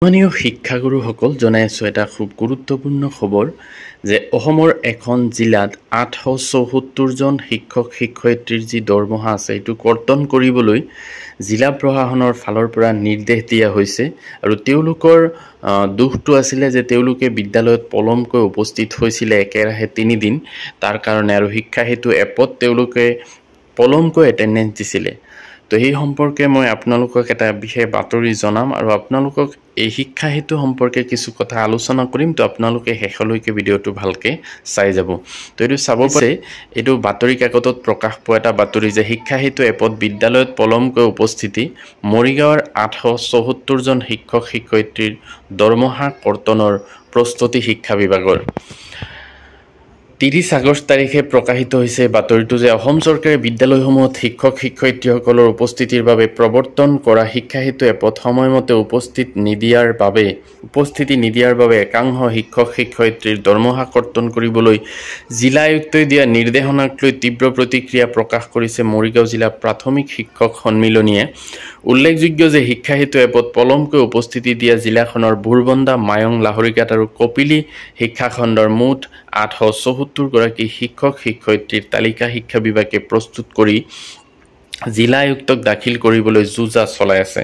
মাননীয় শিক্ষাগুৰুসকল জনাই আছোঁ এটা খুব গুৰুত্বপূৰ্ণ খবৰ যে অসমৰ এখন জিলাত ৮৭৪ জন শিক্ষক শিক্ষয়িত্ৰীৰ যি দৰমহা আছে এইটো কৰ্তন কৰিবলৈ জিলা প্ৰশাসনৰ ফালৰ পৰা নিৰ্দেশ দিয়া হৈছে আৰু তেওঁলোকৰ দুখটো আছিলে যে তেওঁলোকে বিদ্যালয়ত পলমকৈ উপস্থিত হৈছিলে একেৰাহে ৩ দিন তাৰ কাৰণে আৰু শিক্ষা হেতু এপত তেওঁলোকে পলমকৈ এটেন্ডেন্স দিছিলে। তো এই সম্পৰ্কে মই আপোনালোকক এটা বিশেষ বাতৰি জনাম আৰু আপোনালোকক এই শিক্ষা হেতু সম্পৰ্কে কিছু কথা আলোচনা কৰিম। তো আপোনালোকে শেষলৈকে ভিডিঅ'টো ভালকে চাই যাব। তো এইটো চাব পাৰে এইটো বাতৰি কাকতত প্ৰকাশ পোৱা এটা বাতৰি যে শিক্ষা হেতু এপত বিদ্যালয়ত পলমকৈ উপস্থিতি মৰিগাঁৱৰ ৮৭৪ জন শিক্ষক শিক্ষয়িত্ৰীৰ দৰমহা কৰ্তনৰ প্ৰস্তুতি শিক্ষা বিভাগৰ। ৩০ আগষ্ট তাৰিখে প্ৰকাশিত হৈছে বাতৰিটো যে অসম চৰকাৰে বিদ্যালয়সমূহত শিক্ষক শিক্ষয়িত্ৰীসকলৰ উপস্থিতিৰ বাবে প্ৰৱৰ্তন কৰা শিক্ষা হেতু এপত সময়মতে উপস্থিতি নিদিয়াৰ বাবে একাংশ শিক্ষক শিক্ষয়িত্ৰীৰ দৰমহা কৰ্তন কৰিবলৈ জিলা আয়ুক্তই দিয়া নিৰ্দেশনাক লৈ তীব্ৰ প্ৰতিক্ৰিয়া প্ৰকাশ কৰিছে মৰিগাঁও জিলা প্ৰাথমিক শিক্ষক সন্মিলনীয়ে। উল্লেখযোগ্য যে শিক্ষা হেতু এপত পলমকৈ উপস্থিতি দিয়া জিলাখনৰ বুৰবন্দা, মায়ং, লাহৰিঘাট আৰু কপিলী শিক্ষাখণ্ডৰ মুঠ ৮৭৪ গৰাকী শিক্ষক শিক্ষয়িত্ৰীৰ তালিকা শিক্ষা বিভাগে প্ৰস্তুত কৰি জিলা আয়ুক্তক দাখিল কৰিবলৈ যোজা চলাই আছে।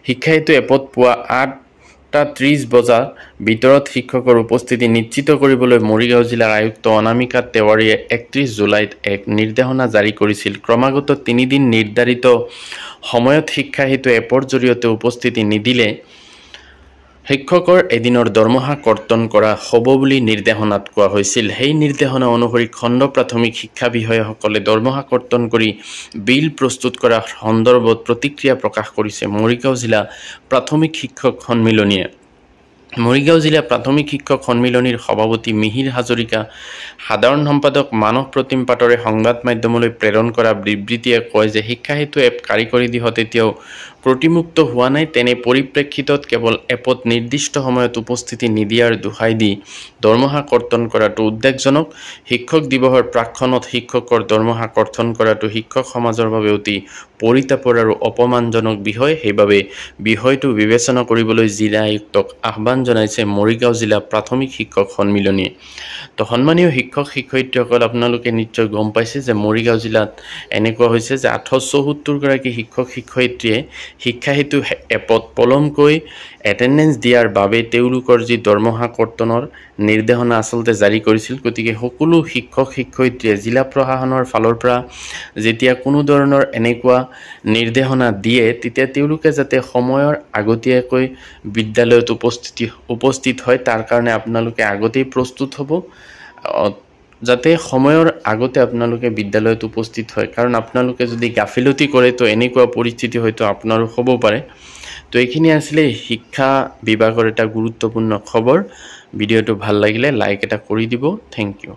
শিক্ষা হেতু এপত পুৱা ৮:৩০ বজাৰ ভিতৰত শিক্ষকৰ উপস্থিতি নিশ্চিত কৰিবলৈ মৰিগাঁও জিলাৰ আয়ুক্ত অনামিকা তেওৱাৰীয়ে ৩১ জুলাইত এক নিৰ্দেশনা জাৰি কৰিছিল। ক্ৰমাগত ৩ দিন নিৰ্ধাৰিত সময়ত শিক্ষা হেতু এপৰ জৰিয়তে উপস্থিতি নিদিলে শিক্ষকৰ এদিনৰ দৰমহা কৰ্তন কৰা হ'ব বুলি নিৰ্দেশনাত কোৱা হৈছিল। সেই নিৰ্দেশনা অনুসৰি খণ্ড প্ৰাথমিক শিক্ষা বিষয়াসকলে দৰমহা কৰ্তন কৰি বিল প্ৰস্তুত কৰা সন্দৰ্ভত প্ৰতিক্ৰিয়া প্ৰকাশ কৰিছে মৰিগাঁও জিলা প্ৰাথমিক শিক্ষক সন্মিলনীয়ে। মৰিগাঁও জিলা প্ৰাথমিক শিক্ষক সন্মিলনীৰ সভাপতি মিহিৰ হাজৰিকা, সাধাৰণ সম্পাদক মানস প্ৰতিম পাটৰে সংবাদ মাধ্যমলৈ প্ৰেৰণ কৰা বিবৃতিয়ে কয় যে শিক্ষা হেতু এপ কাৰিকৰী দিশত এতিয়াও প্ৰতিমুক্ত হোৱা নাই। তেনে পৰিপ্ৰেক্ষিতত কেৱল এপত নিৰ্দিষ্ট সময়ত উপস্থিতি নিদিয়াৰ দোহাই দি দৰমহা কৰ্তন কৰাটো উদ্বেগজনক। শিক্ষক দিৱসৰ প্ৰাক্ষণত শিক্ষকৰ দৰমহা কৰ্তন কৰাটো শিক্ষক সমাজৰ বাবে অতি পৰিতাপৰ আৰু অপমানজনক বিষয়। সেইবাবে বিষয়টো বিবেচনা কৰিবলৈ জিলা আয়ুক্তক আহ্বান জনাইছে মৰিগাঁও জিলা প্ৰাথমিক শিক্ষক সন্মিলনীয়ে। তো সন্মানীয় শিক্ষক শিক্ষয়িত্ৰীসকল, আপোনালোকে নিশ্চয় গম পাইছে যে মৰিগাঁও জিলাত এনেকুৱা হৈছে যে ৮৭৪ গৰাকী শিক্ষক শিক্ষয়িত্ৰীয়ে শিক্ষা হেতু এপত পলমকৈ এটেন্ডেন্স দিয়াৰ বাবে তেওঁলোকৰ যি দৰমহা কৰ্তনৰ নিৰ্দেশনা আচলতে জাৰি কৰিছিল। গতিকে সকলো শিক্ষক শিক্ষয়িত্ৰীয়ে জিলা প্ৰশাসনৰ ফালৰ পৰা যেতিয়া কোনো ধৰণৰ এনেকুৱা নিৰ্দেশনা দিয়ে তেতিয়া তেওঁলোকে যাতে সময়ৰ আগতীয়াকৈ বিদ্যালয়ত উপস্থিত হয় তাৰ কাৰণে আপোনালোকে আগতেই প্ৰস্তুত হ'ব, যাতে সময়ৰ আগতে আপোনালোকে বিদ্যালয়ত উপস্থিত হয়। কাৰণ আপোনালোকে যদি গাফিলতি কৰে তো এনেকুৱা পৰিস্থিতি হয়তো আপোনাৰো হ'ব পাৰে। তো এইখিনি আছিলে শিক্ষা বিভাগৰ এটা গুৰুত্বপূৰ্ণ খবৰ। ভিডিঅ'টো ভাল লাগিলে লাইক এটা কৰি দিব। Thank U.